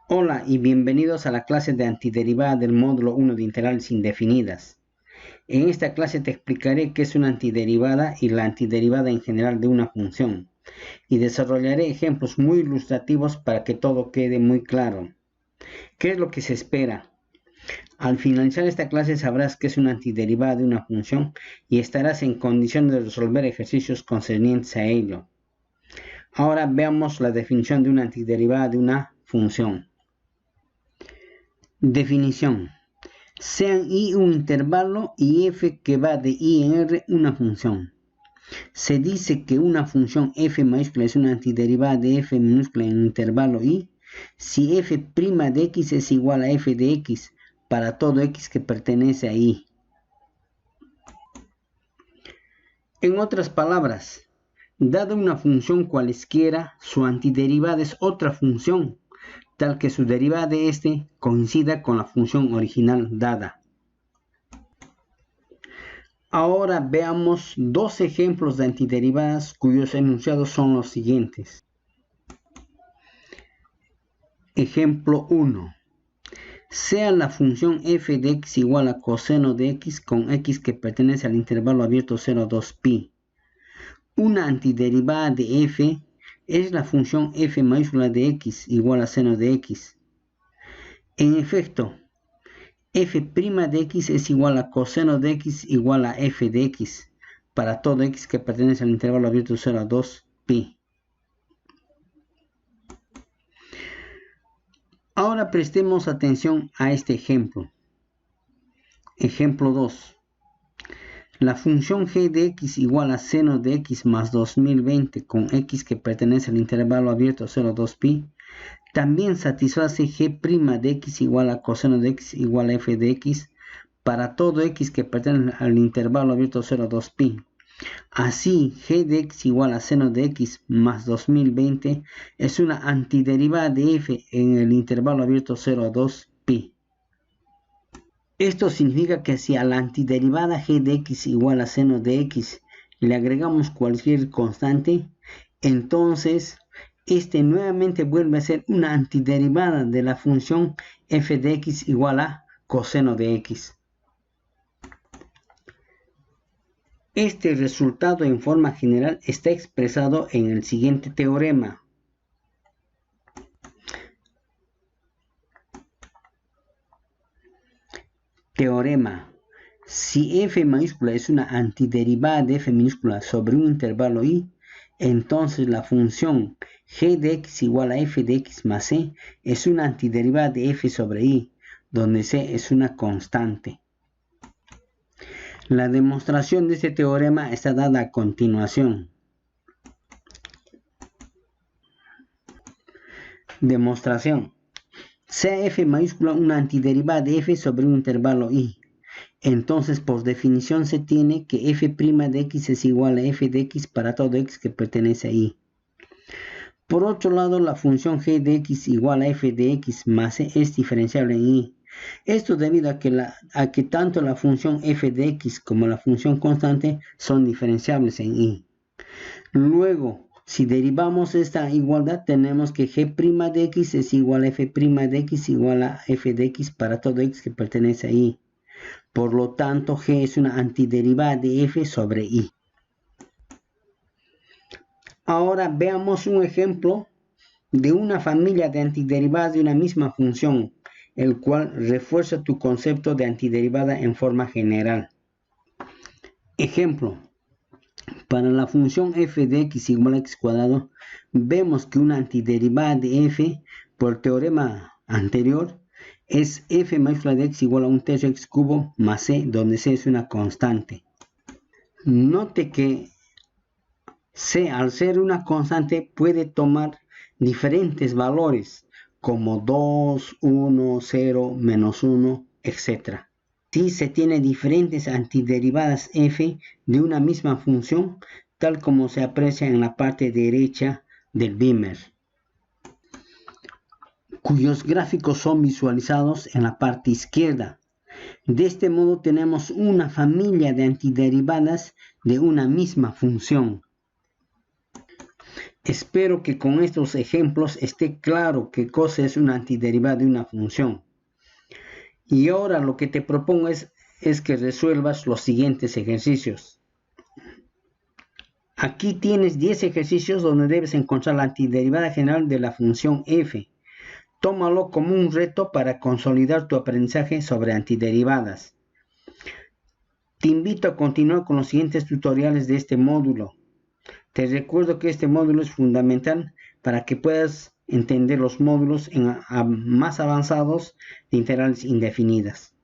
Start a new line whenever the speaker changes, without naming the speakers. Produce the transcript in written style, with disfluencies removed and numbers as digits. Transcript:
Hola y bienvenidos a la clase de antiderivada del módulo 1 de integrales indefinidas. En esta clase te explicaré qué es una antiderivada y la antiderivada en general de una función, y desarrollaré ejemplos muy ilustrativos para que todo quede muy claro. ¿Qué es lo que se espera? Al finalizar esta clase sabrás qué es una antiderivada de una función y estarás en condición de resolver ejercicios concernientes a ello. Ahora veamos la definición de una antiderivada de una función. Definición. Sean I un intervalo y f que va de I en R una función. Se dice que una función f mayúscula es una antiderivada de f minúscula en el intervalo I si f' de x es igual a f de x para todo x que pertenece a I. En otras palabras, dada una función cualesquiera, su antiderivada es otra función, tal que su derivada de este coincida con la función original dada. Ahora veamos dos ejemplos de antiderivadas cuyos enunciados son los siguientes. Ejemplo 1. Sea la función f de x igual a coseno de x con x que pertenece al intervalo abierto 0 a 2pi. Una antiderivada de f es la función f mayúscula de x igual a seno de x. En efecto, f' de x es igual a coseno de x igual a f de x para todo x que pertenece al intervalo abierto 0 a 2pi. Ahora prestemos atención a este ejemplo. Ejemplo 2. La función g de x igual a seno de x más 2020 con x que pertenece al intervalo abierto 0 a 2pi también satisface g' de x igual a coseno de x igual a f de x para todo x que pertenece al intervalo abierto 0 a 2pi. Así, g de x igual a seno de x más 2020 es una antiderivada de f en el intervalo abierto 0 a 2pi. Esto significa que si a la antiderivada g de x igual a seno de x le agregamos cualquier constante, entonces este nuevamente vuelve a ser una antiderivada de la función f de x igual a coseno de x. Este resultado en forma general está expresado en el siguiente teorema. Teorema. Si f mayúscula es una antiderivada de f minúscula sobre un intervalo I, entonces la función g de x igual a f de x más c es una antiderivada de f sobre I, donde c es una constante. La demostración de este teorema está dada a continuación. Demostración. Sea f mayúscula una antiderivada de f sobre un intervalo I. Entonces, por definición se tiene que f' de x es igual a f de x para todo x que pertenece a I. Por otro lado, la función g de x igual a f de x más c es diferenciable en I. Esto debido a que tanto la función f de x como la función constante son diferenciables en I. Luego, si derivamos esta igualdad, tenemos que g' de x es igual a f' de x igual a f de x para todo x que pertenece a I. Por lo tanto, g es una antiderivada de f sobre I. Ahora veamos un ejemplo de una familia de antiderivadas de una misma función, el cual refuerza tu concepto de antiderivada en forma general. Ejemplo. Para la función f de x igual a x cuadrado, vemos que una antiderivada de f, por el teorema anterior, es f mayúscula de x igual a un tercio x cubo más c, donde c es una constante. Note que c, al ser una constante, puede tomar diferentes valores, como 2, 1, 0, menos 1, etc. Si se tiene diferentes antiderivadas f de una misma función, tal como se aprecia en la parte derecha del Beamer, cuyos gráficos son visualizados en la parte izquierda. De este modo tenemos una familia de antiderivadas de una misma función. Espero que con estos ejemplos esté claro qué cosa es una antiderivada de una función. Y ahora lo que te propongo es que resuelvas los siguientes ejercicios. Aquí tienes 10 ejercicios donde debes encontrar la antiderivada general de la función f. Tómalo como un reto para consolidar tu aprendizaje sobre antiderivadas. Te invito a continuar con los siguientes tutoriales de este módulo. Te recuerdo que este módulo es fundamental para que puedas entender los módulos más avanzados de integrales indefinidas.